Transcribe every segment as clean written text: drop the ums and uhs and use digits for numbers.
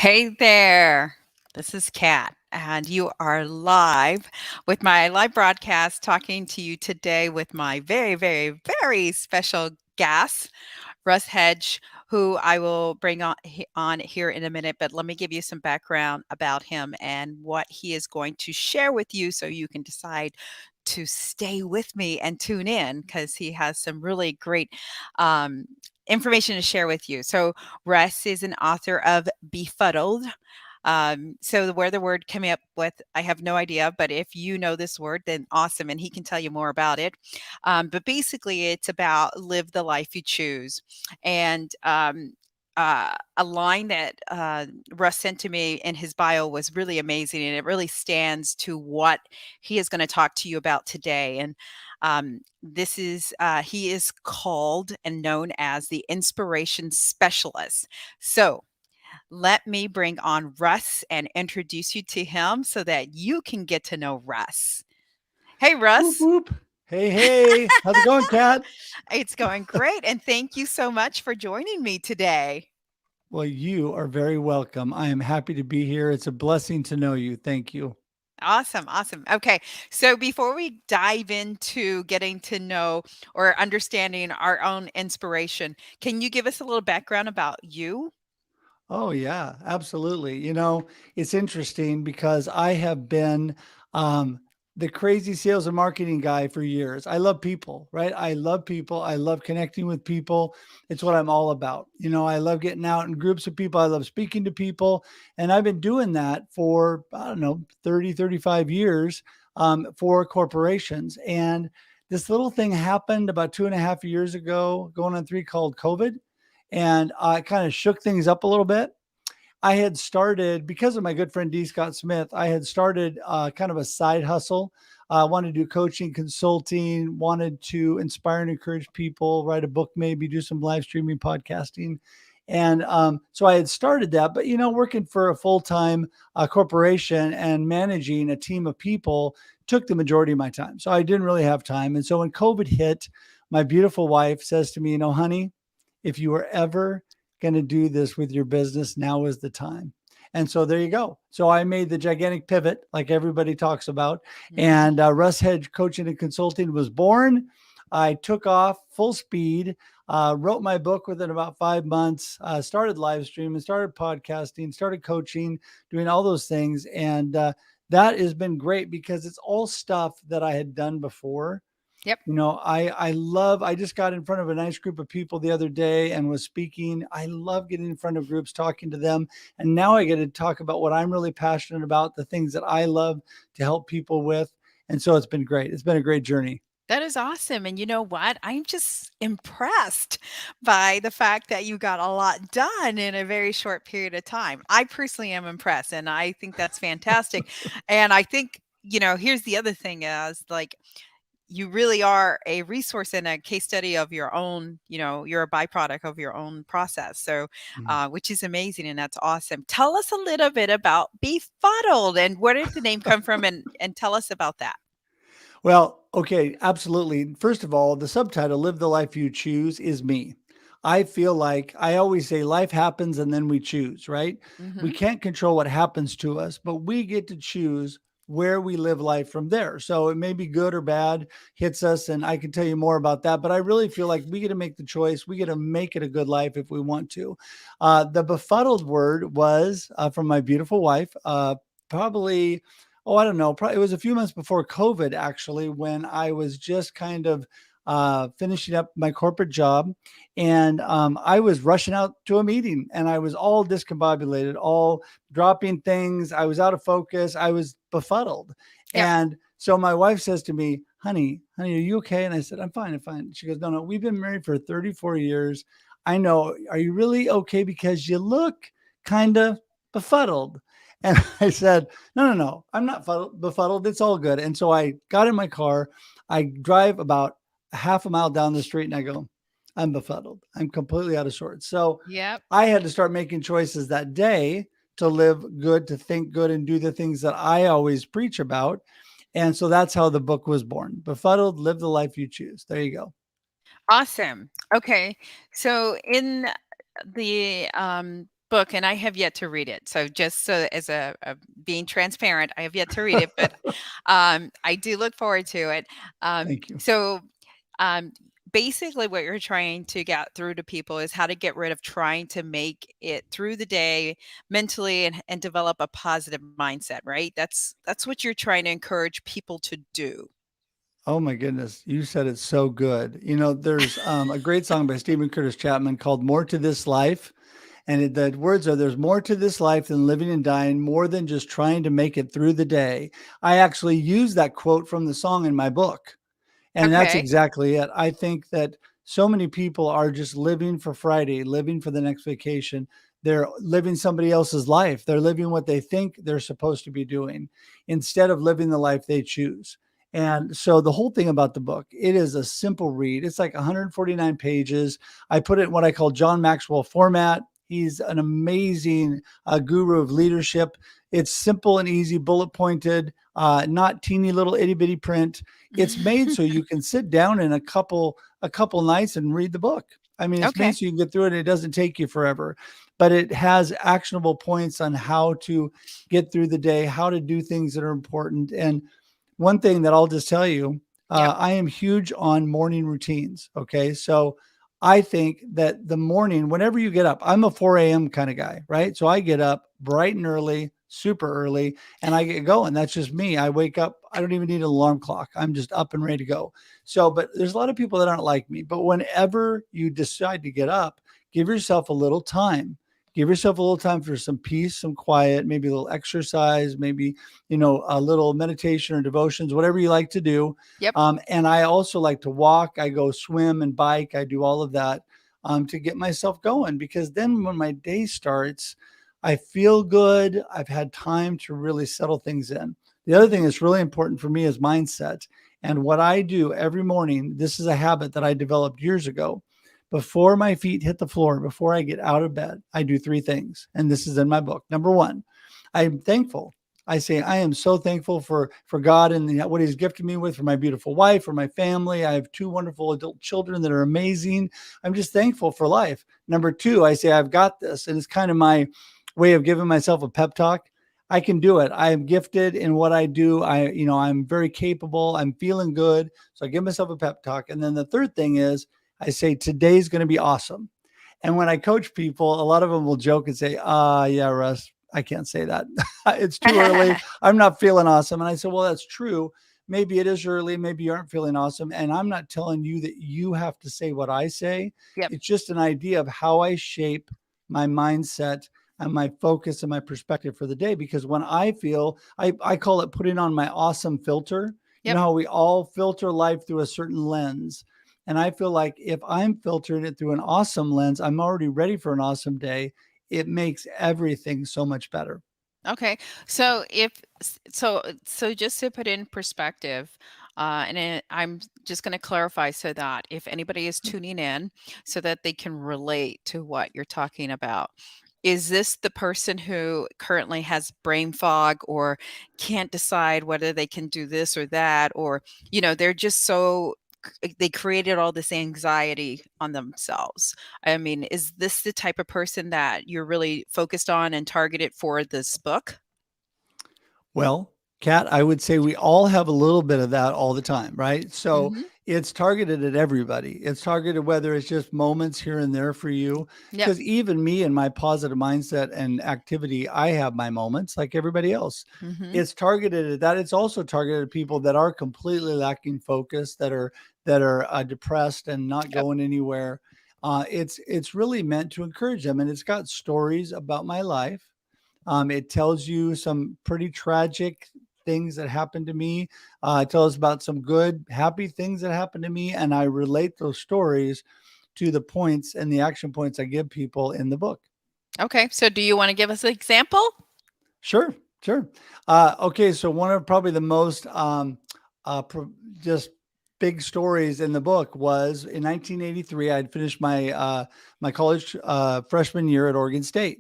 Hey there. This is Kat, and you are live with my live broadcast talking to you today with my very, very, very special guest, Russ Hedge, who I will bring on here in a minute. But let me give you some background about him and what he is going to share with you so you can decide to stay with me and tune in because he has some really great um, information to share with you. So, Russ is an author of Befuddled. So where the word coming up with, I have no idea, but if you know this word, then awesome, and he can tell you more about it. But basically, it's about live the life you choose, and a line that Russ sent to me in his bio was really amazing, and it really stands to what he is going to talk to you about today. And this is he is called and known as the inspiration specialist. So let me bring on Russ and introduce you to him so that you can get to know Russ. Hey, Whoop, Russ. whoop. Hey, hey. How's it going, Kat? It's going great. And thank you so much for joining me today. Well, you are very welcome. I am happy to be here. It's a blessing to know you. Thank you. Awesome. Awesome. Okay. So before we dive into getting to know or understanding our own inspiration, can you give us a little background about you? Oh, yeah, absolutely. It's interesting because I have been um, the crazy sales and marketing guy for years. I love people, right? I love people. I love connecting with people. It's what I'm all about. I love getting out in groups of people. I love speaking to people. And I've been doing that for, I don't know, 30, 35 years for corporations. And this little thing happened about 2.5 years ago, going on three, called COVID, and I kind of shook things up a little bit. I had started, because of my good friend D. Scott Smith, I had started kind of a side hustle. I wanted to do coaching, consulting, wanted to inspire and encourage people, write a book, maybe do some live streaming, podcasting. And so I had started that, but working for a full-time corporation and managing a team of people took the majority of my time. So I didn't really have time. And so when COVID hit, my beautiful wife says to me, honey, if you were ever going to do this with your business, now is the time. And so there you go. So I made the gigantic pivot, like everybody talks about. Mhm. And Russ Hedge Coaching and Consulting was born. I took off full speed, wrote my book within about 5 months, started live streaming, started podcasting, started coaching, doing all those things. And that has been great because it's all stuff that I had done before. Yep. I just got in front of a nice group of people the other day and was speaking. I love getting in front of groups, talking to them. And now I get to talk about what I'm really passionate about, the things that I love to help people with. And so it's been great. It's been a great journey. That is awesome. And you know what? I'm just impressed by the fact that you got a lot done in a very short period of time. I personally am impressed, and I think that's fantastic. And I think, here's the other thing is like you really are a resource and a case study of your own, you're a byproduct of your own process. So, Mm. which is amazing and that's awesome. Tell us a little bit about Befuddled and where did the name come from and tell us about that. Well, okay, absolutely. First of all, the subtitle, Live the Life You Choose, is me. I feel like I always say life happens and then we choose, right? We Hmm. can't control what happens to us, but we get to choose where we live life from there. So it may be good or bad, hits us, and I can tell you more about that. But I really feel like we get to make the choice. We get to make it a good life if we want to. The befuddled word was from my beautiful wife, probably, oh, I don't know. Probably it was a few months before COVID, actually, when I was just kind of finishing up my corporate job. And I was rushing out to a meeting and I was all discombobulated, all dropping things. I was out of focus. I was befuddled. Yep. And so my wife says to me, honey, are you okay? And I said, I'm fine. I'm fine. She goes, no, we've been married for 34 years. I know. Are you really okay? Because you look kind of befuddled. And I said, no, I'm not befuddled. It's all good. And so I got in my car. I drive about a half a mile down the street and I go, I'm befuddled. I'm completely out of sorts. So Yep. I had to start making choices that day to live good, to think good, and do the things that I always preach about. And so that's how the book was born. Befuddled, live the life you choose. There you go. Awesome. Okay. So in the book, and I have yet to read it. So just so as a being transparent, I have yet to read it, but I do look forward to it. Thank you. So um, basically, what you're trying to get through to people is how to get rid of trying to make it through the day mentally and develop a positive mindset. Right? That's what you're trying to encourage people to do. Oh my goodness, you said it so good. There's a great song by Stephen Curtis Chapman called "More to This Life." And the words are, there's more to this life than living and dying, more than just trying to make it through the day. I actually use that quote from the song in my book. And that's Okay. exactly it. I think that so many people are just living for Friday, living for the next vacation. They're living somebody else's life. They're living what they think they're supposed to be doing instead of living the life they choose. And so the whole thing about the book, it is a simple read. It's like 149 pages. I put it in what I call John Maxwell format. He's an amazing guru of leadership. It's simple and easy, bullet pointed, not teeny little itty bitty print. It's made so you can sit down in a couple nights and read the book. I mean, it's made Okay. so you can get through it. It doesn't take you forever, but it has actionable points on how to get through the day, how to do things that are important. And one thing that I'll just tell you, Yep. I am huge on morning routines. Okay. So I think that the morning, whenever you get up, I'm a 4 a.m. kind of guy, right? So I get up bright and early, super early, and I get going. That's just me. I wake up, I don't even need an alarm clock. I'm just up and ready to go. So, but there's a lot of people that aren't like me. But whenever you decide to get up, give yourself a little time. Give yourself a little time for some peace, some quiet, maybe a little exercise, maybe a little meditation or devotions, whatever you like to do. Yep. And I also like to walk. I go swim and bike. I do all of that to get myself going because then when my day starts, I feel good. I've had time to really settle things in. The other thing Hmm. that's really important for me is mindset. And what I do every morning, this is a habit that I developed years ago. Before my feet hit the floor, before I get out of bed, I do three things. And this is in my book. Number one, I'm thankful. I say I am so thankful for God and what He's gifted me with, for my beautiful wife, for my family. I have two wonderful adult children that are amazing. I'm just thankful for life. Number two, I say I've got this, and it's kind of my way of giving myself a pep talk. I can do it. I am gifted in what I do. I'm very capable. I'm feeling good. So I give myself a pep talk. And then the third thing is I say today's going to be awesome. And when I coach people, a lot of them will joke and say, yeah, Russ, I can't say that. It's too early. I'm not feeling awesome. And I said, well, that's true. Maybe it is early. Maybe you aren't feeling awesome. And I'm not telling you that you have to say what I say. Yep. It's just an idea of how I shape my mindset and my focus and my perspective for the day. Because when I feel, I call it putting on my awesome filter. You know Yep. how we all filter life through a certain lens. And I feel like if I'm filtering it through an awesome lens, I'm already ready for an awesome day. It makes everything so much better. Okay. So so just to put in perspective, I'm just going to clarify so that if anybody is tuning in, so that they can relate to what you're talking about. Is this the person who currently has brain fog or can't decide whether they can do this or that, or they're just they created all this anxiety on themselves? I mean, is this the type of person that you're really focused on and targeted for this book? Well, Kat, I would say we all have a little bit of that all the time, right? So Mhm. it's targeted at everybody. It's targeted whether it's just moments here and there for you. Yep. Because even me and my positive mindset and activity, I have my moments like everybody else. Mhm. It's targeted at that. It's also targeted at people that are completely lacking focus, that are depressed and not Yep. going anywhere. It's really meant to encourage them, and it's got stories about my life. It tells you some pretty tragic things that happened to me. It tells about some good, happy things that happened to me. And I relate those stories to the points and the action points I give people in the book. Okay. So do you want to give us an example? Sure, sure. Okay, so one of probably the most just big stories in the book was in 1983. I'd finished my college freshman year at Oregon State,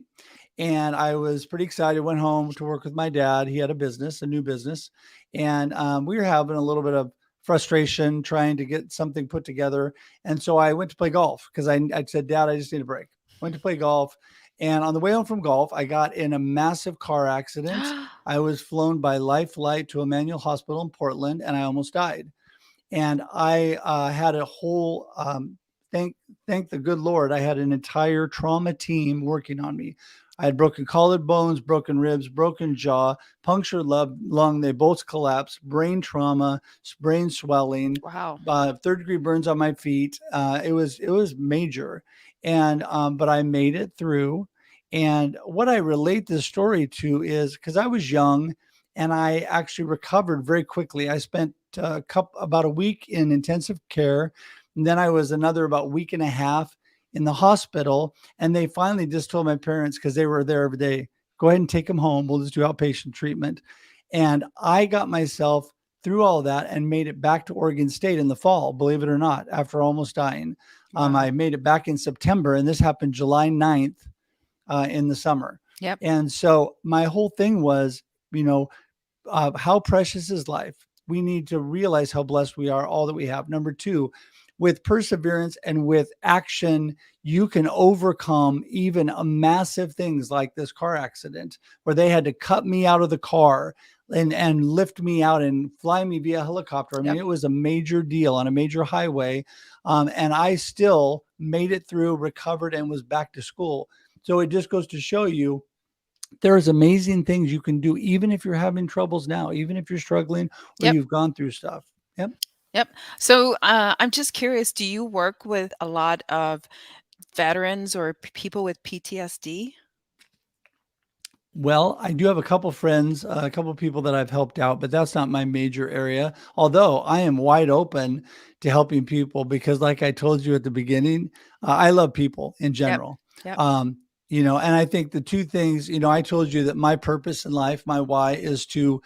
and I was pretty excited. Went home to work with my dad. He had a business, a new business, and we were having a little bit of frustration trying to get something put together. And so I went to play golf because I said, Dad, I just need a break. Went to play golf, And on the way home from golf, I got in a massive car accident. I was flown by Life Flight to Emmanuel Hospital in Portland, and I almost died. And I had a whole thank thank the good Lord, I had an entire trauma team working on me. I had broken collarbones, broken ribs, broken jaw, punctured lung. They both collapsed. Brain trauma, brain swelling, Wow. third-degree burns on my feet. It was major, and but I made it through. And what I relate this story to is because I was young and I actually recovered very quickly. I spent about a week in intensive care, and then I was another about week and a half in the hospital. And they finally just told my parents, because they were there every day, go ahead and take him home. We'll just do outpatient treatment. And I got myself through all that and made it back to Oregon State in the fall, believe it or not, after almost dying. I Wow. made it back in September, and this happened July 9th in the summer. Yep. And so my whole thing was, you know, how precious is life? We need to realize how blessed we are, all that we have. Number two, with perseverance and with action, you can overcome even a massive things like this car accident where they had to cut me out of the car and lift me out and fly me via helicopter. I mean, Yep. it was a major deal on a major highway. And I still made it through, recovered, and was back to school. So it just goes to show you there's amazing things you can do, even if you're having troubles now, even if you're struggling or Yep. you've gone through stuff. Yep. Yep. So I'm just curious, do you work with a lot of veterans or people with PTSD? Well, I do have a couple friends, a couple people that I've helped out, but that's not my major area. Although I am wide open to helping people because, like I told you at the beginning, I love people in Yep. general. Yep. Um, and I think the two things, I told you that my purpose in life, my why is to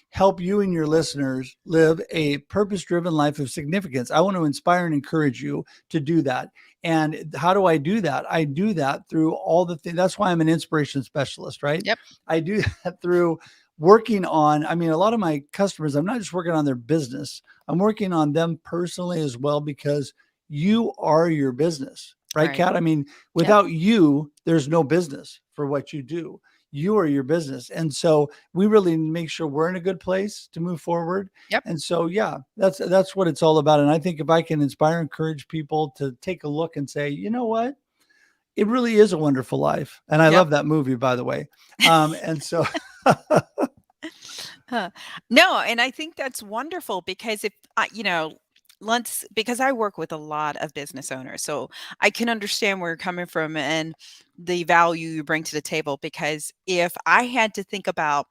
help you and your listeners live a purpose driven life of significance. I want to inspire and encourage you to do that. And how do I do that? I do that through all the things. That's why I'm an inspiration specialist, right? Yep. I do that through working on, a lot of my customers, I'm not just working on their business, I'm working on them personally as well because you are your business, right, Right. Kat? Yep. Without you, there's no business for what you do. You are your business. And so we really make sure we're in a good place to move forward. Yep. And so, yeah, that's what it's all about. And I think if I can inspire, encourage people to take a look and say, you know what, it really is a wonderful life. And I Yep. love that movie, by the way. And so, Huh. No, and I think that's wonderful because if I, let's because I work with a lot of business owners, so I can understand where you're coming from and the value you bring to the table. Because if I had to think about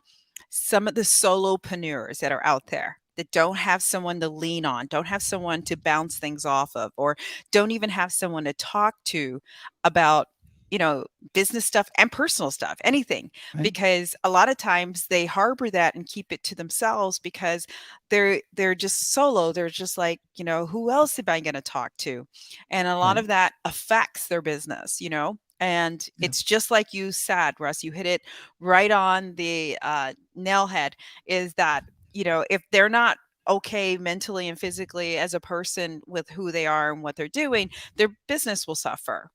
some of the solopreneurs that are out there that don't have someone to lean on, don't have someone to bounce things off of, or don't even have someone to talk to about, you know, business stuff and personal stuff, anything, right, because a lot of times they harbor that and keep it to themselves because they're just solo. They're just like, who else am I going to talk to? And a lot right, of that affects their business, and yeah, it's just like you said, Russ, you hit it right on the nail head, is that, if they're not okay mentally and physically as a person with who they are and what they're doing, their business will suffer,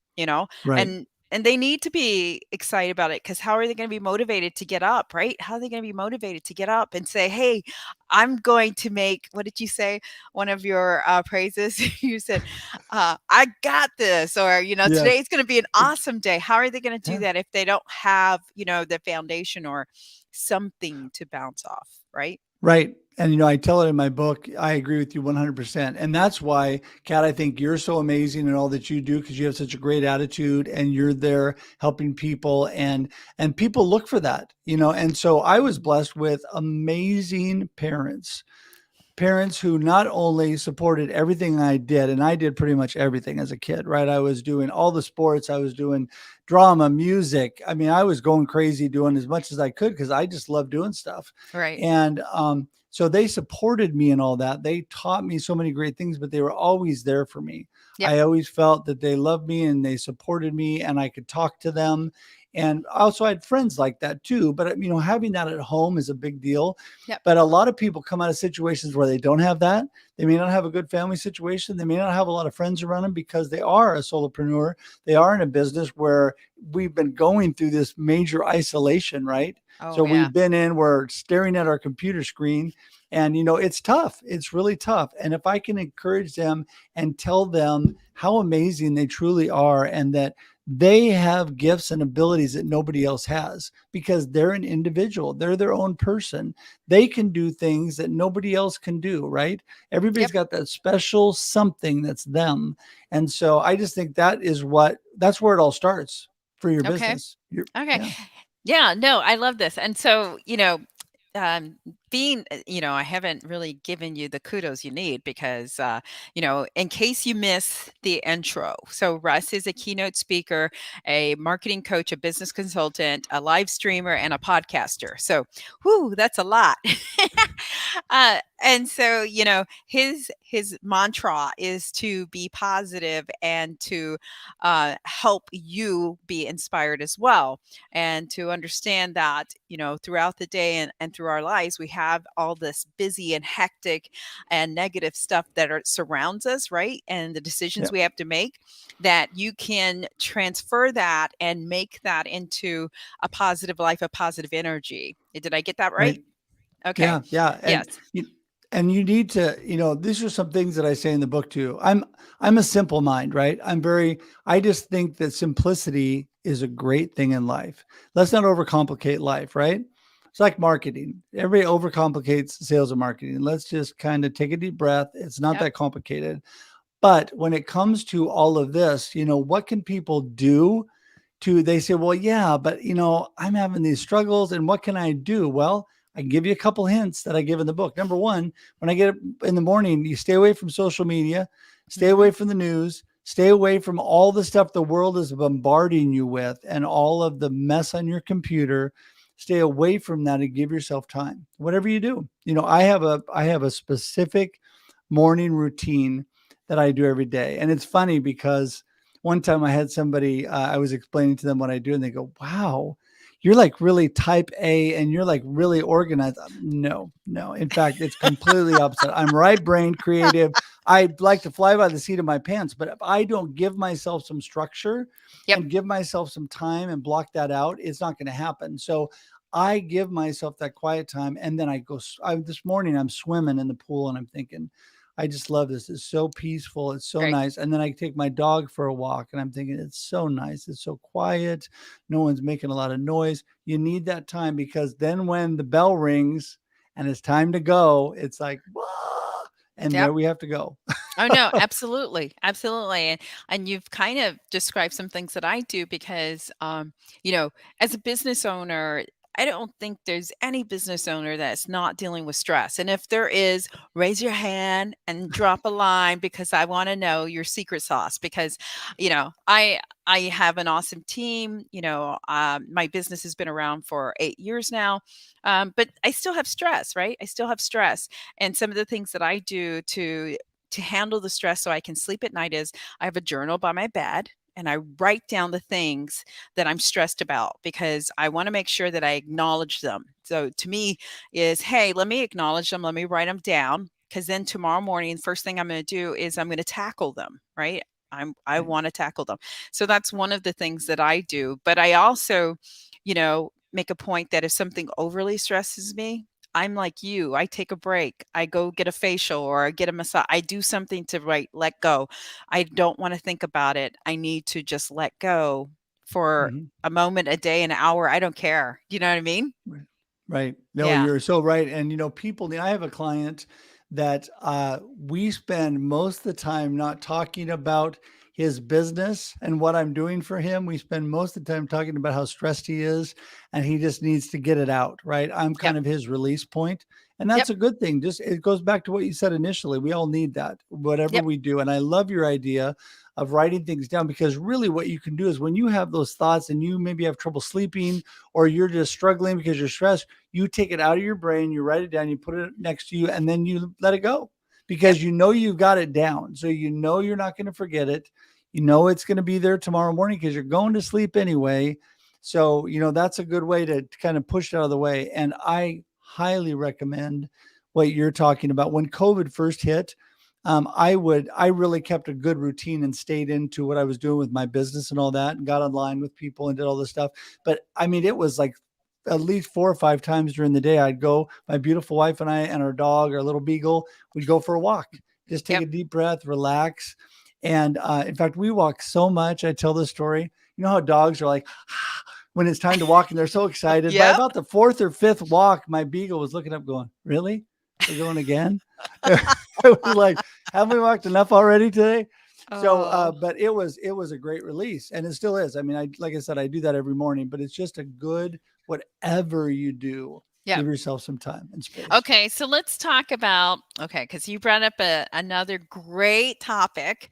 right, and they need to be excited about it, because how are they going to be motivated to get up, right? How are they going to be motivated to get up and say, hey, I'm going to make, what did you say? One of your praises, you said, I got this, or, yes, today's going to be an awesome day. How are they going to do yeah. that if they don't have, the foundation or something to bounce off, right? Right. And, I tell it in my book, I agree with you 100%. And that's why, Kat, I think you're so amazing in all that you do because you have such a great attitude and you're there helping people and people look for that. And so I was blessed with amazing parents who not only supported everything I did, and I did pretty much everything as a kid, right? I was doing all the sports, I was doing drama, music. I was going crazy doing as much as I could because I just love doing stuff. Right. And so they supported me in all that. They taught me so many great things, but they were always there for me. Yep. I always felt that they loved me and they supported me and I could talk to them. And also I had friends like that too. But, having that at home is a big deal. Yep. But a lot of people come out of situations where they don't have that. They may not have a good family situation. They may not have a lot of friends around them because they are a solopreneur. They are in a business where we've been going through this major isolation, right? Oh, So yeah. we're staring at our computer screen, and it's tough. It's really tough. And if I can encourage them and tell them how amazing they truly are, and that they have gifts and abilities that nobody else has, because they're an individual, they're their own person. They can do things that nobody else can do, right? Everybody's Yep. got that special something that's them. And so I just think that's where it all starts for your Okay. business. Okay. Yeah. Yeah, no, I love this. And so, um, I haven't really given you the kudos you need because, in case you miss the intro. So, Russ is a keynote speaker, a marketing coach, a business consultant, a live streamer, and a podcaster. So, whoo, that's a lot. And so, his mantra is to be positive and to help you be inspired as well, and to understand that throughout the day and through our lives we have all this busy and hectic and negative stuff that surrounds us, right? And the decisions Yep. we have to make, that you can transfer that and make that into a positive life, a positive energy. Did I get that Right. right? Okay. Yeah, yeah, Yes. and you need to, these are some things that I say in the book too. I'm a simple mind, right? I just think that simplicity is a great thing in life. Let's not overcomplicate life, right? It's like marketing. Everybody overcomplicates sales and marketing. Let's just kind of take a deep breath. It's not Yep. that complicated. But when it comes to all of this, what can people do they say, well, yeah, but I'm having these struggles and what can I do? Well, I can give you a couple hints that I give in the book. Number one, when I get up in the morning, you stay away from social media, stay Hmm. away from the news, stay away from all the stuff the world is bombarding you with and all of the mess on your computer. Stay away from that and give yourself time. Whatever you do. I have a specific morning routine that I do every day. And it's funny because one time I had somebody, I was explaining to them what I do, and they go, wow, you're like really type A and you're like really organized. No, no. In fact, it's completely opposite. I'm right brain creative. I like to fly by the seat of my pants, but if I don't give myself some structure Yep. and give myself some time and block that out, it's not going to happen. So I give myself that quiet time. And then this morning I'm swimming in the pool and I'm thinking, I just love this. It's so peaceful. It's so Great. nice. And then I take my dog for a walk and I'm thinking, it's so nice. It's so quiet. No one's making a lot of noise. You need that time, because then when the bell rings and it's time to go, it's like, "Wah," and Yep. there we have to go. Oh, no, absolutely, absolutely, and you've kind of described some things that I do because, as a business owner, I don't think there's any business owner that's not dealing with stress, and if there is, raise your hand and drop a line because I wanna know your secret sauce because, I have an awesome team. My business has been around for 8 years now, but I still have stress, right? I still have stress, and some of the things that I do to handle the stress so I can sleep at night is I have a journal by my bed and I write down the things that I'm stressed about because I want to make sure that I acknowledge them. So to me is, hey, let me acknowledge them, let me write them down, because then tomorrow morning, first thing I'm going to do is I'm going to tackle them, right? I Right. want to tackle them. So that's one of the things that I do. But I also, make a point that if something overly stresses me, I'm like you. I take a break. I go get a facial or I get a massage. I do something to let go. I don't want to think about it. I need to just let go for Mhm. a moment, a day, an hour. I don't care. You know what I mean? Right. Right. No, Yeah. you're so right. And people, I have a client that we spend most of the time not talking about his business and what I'm doing for him. We spend most of the time talking about how stressed he is and he just needs to get it out, right? I'm Yep. kind of his release point. And Yep. that's a good thing. Just it goes back to what you said initially. We all need that, whatever Yep. we do. And I love your idea of writing things down, because really what you can do is when you have those thoughts and you maybe have trouble sleeping or you're just struggling because you're stressed, you take it out of your brain, you write it down, you put it next to you, and then you let it go, Yep. because you've got it down. So you're not going to forget it. It's going to be there tomorrow morning because you're going to sleep anyway. So, that's a good way to kind of push it out of the way. And I highly recommend what you're talking about. When COVID first hit, I really kept a good routine and stayed into what I was doing with my business and all that, and got online with people and did all this stuff. But I mean, it was like at least 4 or 5 times during the day. I'd go, my beautiful wife and I and our dog, our little beagle, we'd go for a walk, just take Yep. a deep breath, relax. And in fact, we walk so much. I tell this story. You know how dogs are like, when it's time to walk and they're so excited. By Yep. about the fourth or fifth walk, my beagle was looking up going, really? We're going again? It was like, haven't we walked enough already today? So, Oh, but it was a great release, and it still is. I mean, like I said, I do that every morning, but it's just a good, whatever you do, yep. give yourself some time and space. Okay, so let's talk about okay, because you brought up another great topic,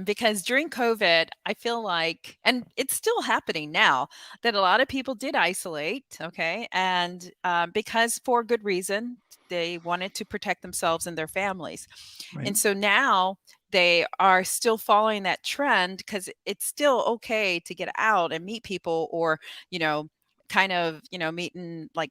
because during COVID, I feel like, and it's still happening now, that a lot of people did isolate. Okay, and because for good reason, they wanted to protect themselves and their families, Right. and so now they are still following that trend because it's still okay to get out and meet people, or you know, kind of meeting like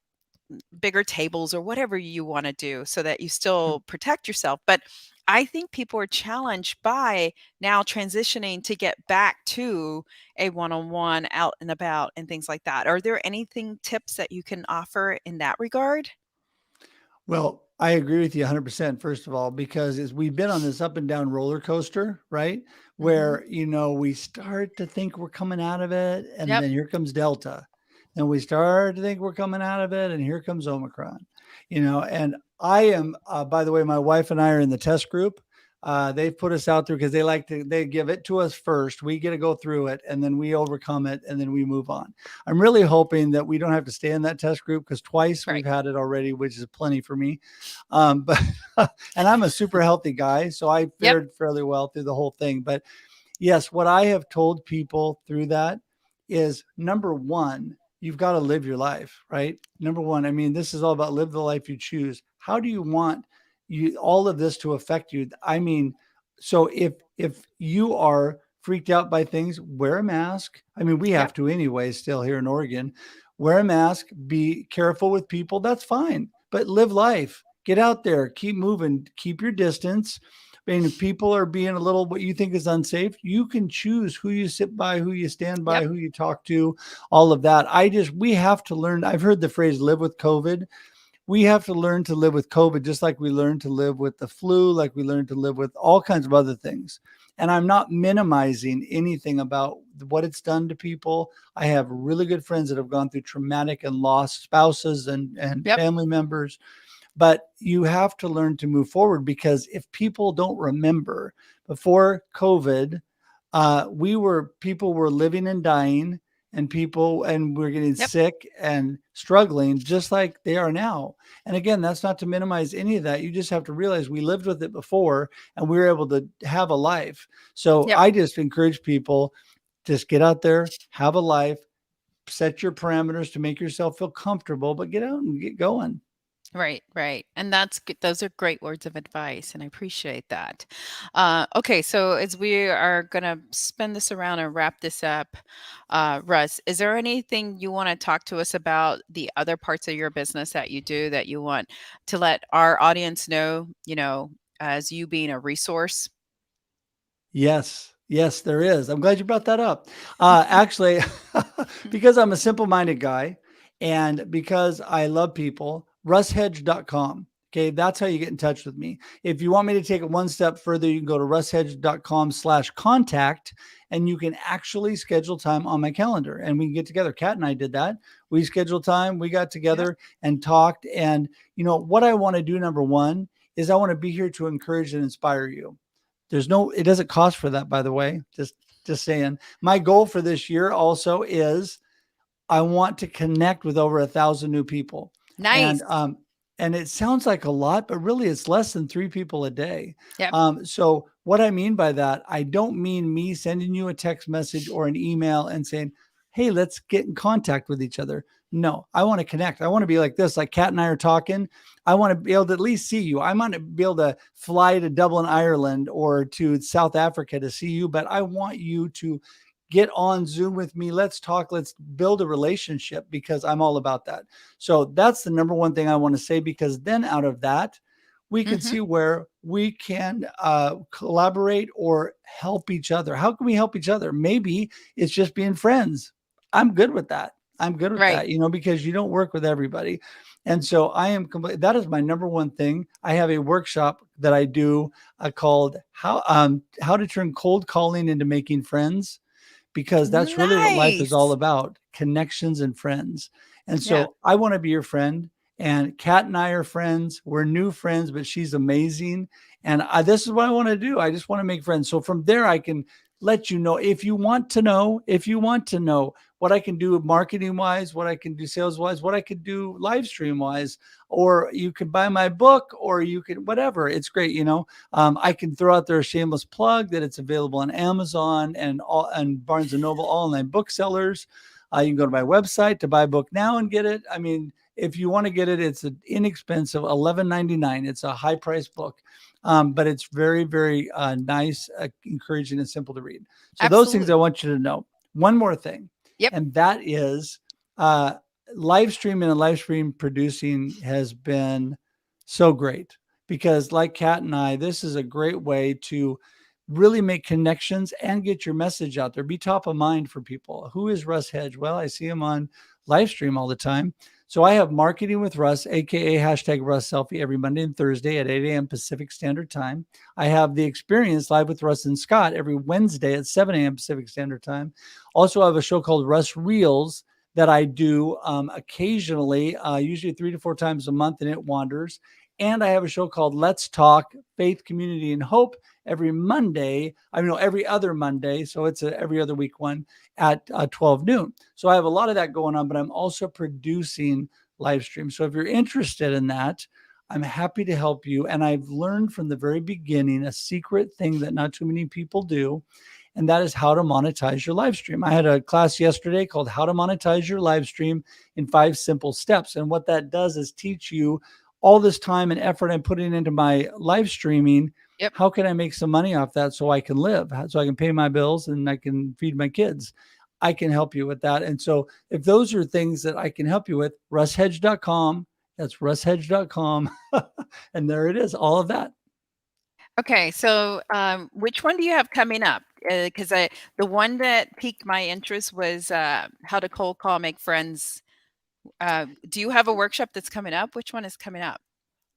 bigger tables or whatever you want to do so that you Sure. still protect yourself. But I think people are challenged by now transitioning to get back to a one-on-one out and about and things like that. Are there anything tips that you can offer in that regard? Well, I agree with you 100%, first of all, because as we've been on this up and down roller coaster, right? Hmm. Where, we start to think we're coming out of it, and Yep. then here comes Delta. And we start to think we're coming out of it, and here comes Omicron. And I am, by the way, my wife and I are in the test group. They've put us out there because they give it to us first. We get to go through it, and then we overcome it, and then we move on. I'm really hoping that we don't have to stay in that test group, because twice we've Right. had it already, which is plenty for me. But and I'm a super healthy guy, so I Yep. fared fairly well through the whole thing. But yes, what I have told people through that is, number one, you've got to live your life, right? Number one, I mean, this is all about live the life you choose. How do you want all of this to affect you? I mean, so if you are freaked out by things, wear a mask. I mean, we Yep. have to anyway, still here in Oregon. Wear a mask, be careful with people, that's fine. But live life. Get out there, keep moving, keep your distance. I mean, if people are being a little what you think is unsafe, you can choose who you sit by, who you stand by, Yep. who you talk to, all of that. We have to learn. I've heard the phrase live with COVID. We have to learn to live with COVID, just like we learned to live with the flu, like we learned to live with all kinds of other things. And I'm not minimizing anything about what it's done to people. I have really good friends that have gone through traumatic and lost spouses and Yep. family members, but you have to learn to move forward, because if people don't remember, before COVID, people were living and dying, and we're getting Yep. sick and struggling just like they are now. And again, that's not to minimize any of that. You just have to realize we lived with it before, and we were able to have a life. So Yep. I just encourage people, just get out there, have a life, set your parameters to make yourself feel comfortable, but get out and get going. Right, right. And that's good. Those are great words of advice, and I appreciate that. Okay, so as we are going to spin this around and wrap this up, Russ, is there anything you want to talk to us about the other parts of your business that you do that you want to let our audience know, as you being a resource? Yes. Yes, there is. I'm glad you brought that up. Actually, because I'm a simple-minded guy, and because I love people, russhedge.com. Okay, that's how you get in touch with me. If you want me to take it one step further, you can go to russhedge.com/contact, and you can actually schedule time on my calendar, and we can get together. Kat and I did that. We scheduled time, we got Yep. together and talked. And what I want to do, number one, is I want to be here to encourage and inspire you. It doesn't cost for that, by the way. Just saying. My goal for this year also is I want to connect with over 1,000 new people. And Nice. and it sounds like a lot, but really it's less than 3 people a day. Yep. So what I mean by that, I don't mean me sending you a text message or an email and saying, "Hey, let's get in contact with each other." No, I want to connect. I want to be like this, like Kat and I are talking. I want to be able to at least see you. I might not be able to fly to Dublin, Ireland, or to South Africa to see you, but I want you to get on Zoom with me. Let's talk. Let's build a relationship because I'm all about that. So that's the number one thing I want to say, because then out of that, we can Mhm. see where we can collaborate or help each other. How can we help each other? Maybe it's just being friends. I'm good with that. I'm good with Right. that, because you don't work with everybody. And so I am that is my number one thing. I have a workshop that I do called how to turn cold calling into making friends, because that's really what life is all Nice. about, connections and friends. And Yeah. so I want to be your friend. And Kat and I are friends. We're new friends, but she's amazing. And this is what I want to do. I just want to make friends. So from there, I can let you know if you want to know what I can do marketing wise, what I can do sales wise, what I could do live stream wise, or you can buy my book, or you can whatever. It's great. I can throw out there a shameless plug that it's available on Amazon and Barnes and Noble, all online booksellers. You can go to my website to buy a book now and get it. I mean, if you want to get it, it's an inexpensive $11.99. It's a high price book, but it's very, very nice, encouraging, and simple to read. So those things I Absolutely. want you to know. One more thing, Yep. and that is uh, live streaming and live stream producing has been so great, because like Kat and I, this is a great way to really make connections and get your message out there. Be top of mind for people. Who is Russ Hedge? Well, I see him on live stream all the time. So I have Marketing with Russ, aka hashtag Russ Selfie, every Monday and Thursday at 8 a.m. Pacific Standard Time. I have The Experience live with Russ and Scott every Wednesday at 7 a.m. Pacific Standard Time. Also, I have a show called Russ Reels that I do occasionally, usually 3 to 4 times a month, and it wanders. And I have a show called Let's Talk Faith, Community, and Hope every Monday. I mean, no, every other Monday. So it's a every other week one at 12 noon. So I have a lot of that going on, but I'm also producing live streams. So if you're interested in that, I'm happy to help you. And I've learned from the very beginning a secret thing that not too many people do, and that is how to monetize your live stream. I had a class yesterday called How to Monetize Your Live Stream in 5 Simple Steps. And what that does is teach you all this time and effort I'm putting into my live streaming. Yep. How can I make some money off that so I can live, so I can pay my bills and I can feed my kids? I can help you with that. And so if those are things that I can help you with, russhedge.com, that's russhedge.com. And there it is, all of that. Okay, so, which one do you have coming up? Because the one that piqued my interest was, how to cold call, make friends. Do you have a workshop that's coming up? Which one is coming up?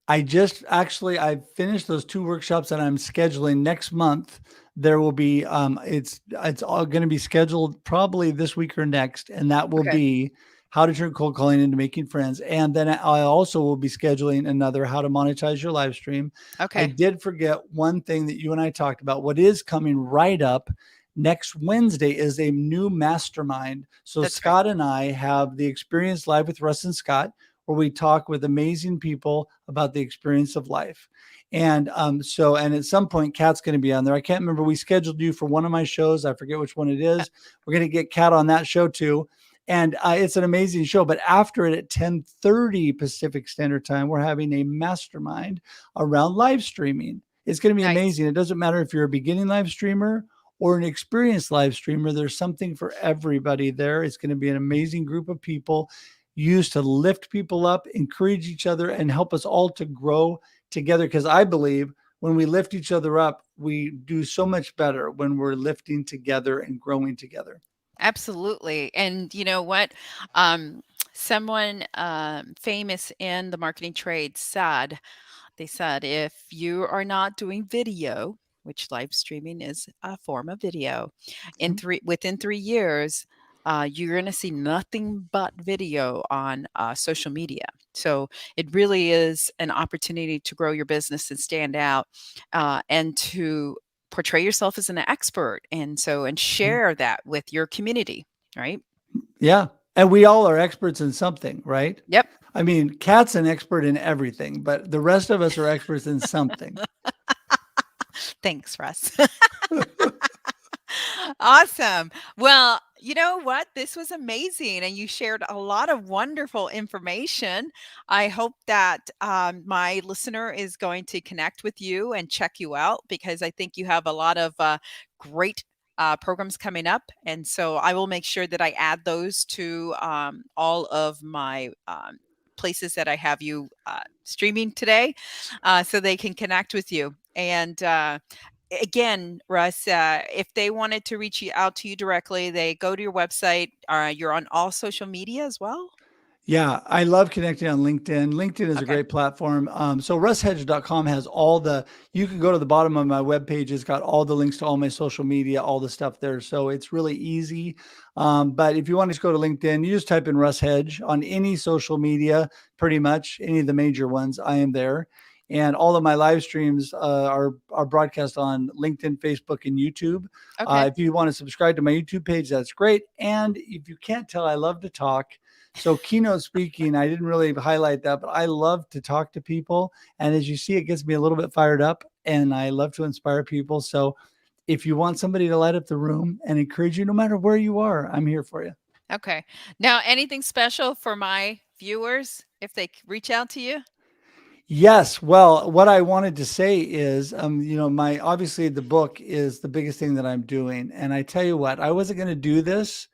I finished those 2 workshops that I'm scheduling next month. There will be it's all going to be scheduled probably this week or next, and that will Okay, be how to turn cold calling into making friends. And then I also will be scheduling another how to monetize your live stream. I okay, did forget one thing that you and I talked about. What is coming right up next Wednesday is a new mastermind. So that's right. Scott and I have the Experience Live with Russ and Scott, where we talk with amazing people about the experience of life. And at some point, Kat's going to be on there. I can't remember. We scheduled you for one of my shows. I forget which one it Uh, is. We're going to get Kat on that show too. And it's an amazing show. But after it at 10:30 Pacific Standard Time, we're having a mastermind around live streaming. It's going to be nice. amazing. It doesn't matter if you're a beginning live streamer or an experienced live streamer. There's something for everybody there. It's going to be an amazing group of people used to lift people up, encourage each other, and help us all to grow together. Because I believe when we lift each other up, we do so much better when we're lifting together and growing together. Absolutely. And you know what? Um, someone famous in the marketing trade said, they said, if you are not doing video, which live streaming is a form of video, Mhm. within 3 years, you're going to see nothing but video on social media. So it really is an opportunity to grow your business and stand out, and to portray yourself as an expert, and Mhm. share that with your community, right? Yeah. And we all are experts in something, right? Yep. I mean, Kat's an expert in everything, but the rest of us are experts in something. Thanks, Russ. Awesome. Well, you know what? This was amazing, and you shared a lot of wonderful information. I hope that my listener is going to connect with you and check you out, because I think you have a lot of great programs coming up. And so I will make sure that I add those to all of my places that I have you streaming today so they can connect with you. And again, Russ, if they wanted to reach you out to you directly, they go to your website. You're on all social media as well. Yeah, I love connecting on LinkedIn. LinkedIn is a Okay. great platform. So russhedge.com has all the, you can go to the bottom of my webpage. It's got all the links to all my social media, all the stuff there. So it's really easy. But if you want to just go to LinkedIn, you just type in Russ Hedge on any social media, pretty much any of the major ones. I am there. And all of my live streams are broadcast on LinkedIn, Facebook, and YouTube. Okay. If you want to subscribe to my YouTube page, that's great. And if you can't tell, I love to talk. So keynote speaking, I didn't really highlight that, but I love to talk to people. And as you see, it gets me a little bit fired up and I love to inspire people. So if you want somebody to light up the room and encourage you, no matter where you are, I'm here for you. Okay. Now, anything special for my viewers if they reach out to you? Yes. Well, what I wanted to say is, my obviously the book is the biggest thing that I'm doing. And I tell you what, I wasn't going to do this,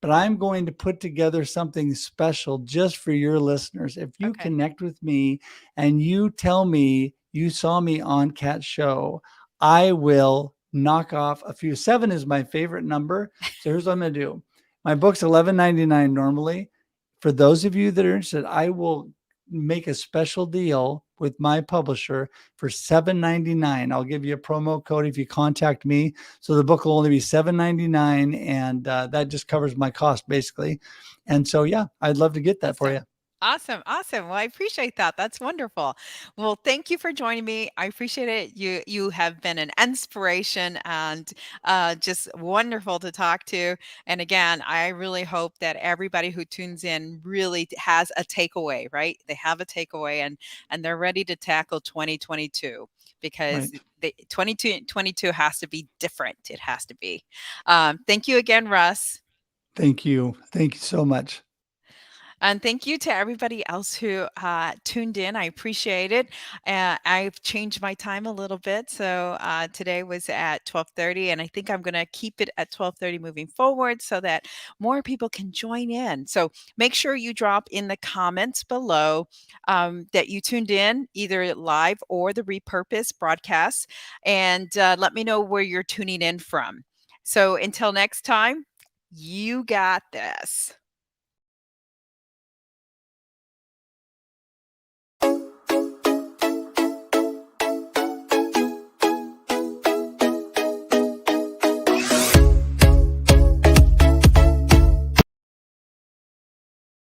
but I'm going to put together something special just for your listeners. If you Okay. connect with me and you tell me you saw me on Cat's show, I will knock off a few. 7 is my favorite number. So here's what I'm going to do. My book's $11.99 normally. For those of you that are interested, I will make a special deal with my publisher for $7.99. I'll give you a promo code if you contact me. So the book will only be $7.99, and that just covers my cost basically. And so, yeah, I'd love to get that for you. Awesome. Awesome. Awesome. Well, I appreciate that. That's wonderful. Well, thank you for joining me. I appreciate it. You have been an inspiration and just wonderful to talk to. And again, I really hope that everybody who tunes in really has a takeaway, right? They have a takeaway and they're ready to tackle 2022 because Right. the 2022 has to be different. It has to be. Thank you again, Russ. Thank you. Thank you so much. And thank you to everybody else who tuned in. I appreciate it. I've changed my time a little bit, so today was at 12:30, and I think I'm going to keep it at 12:30 moving forward, so that more people can join in. So make sure you drop in the comments below that you tuned in, either live or the repurposed broadcast, and let me know where you're tuning in from. So until next time, you got this.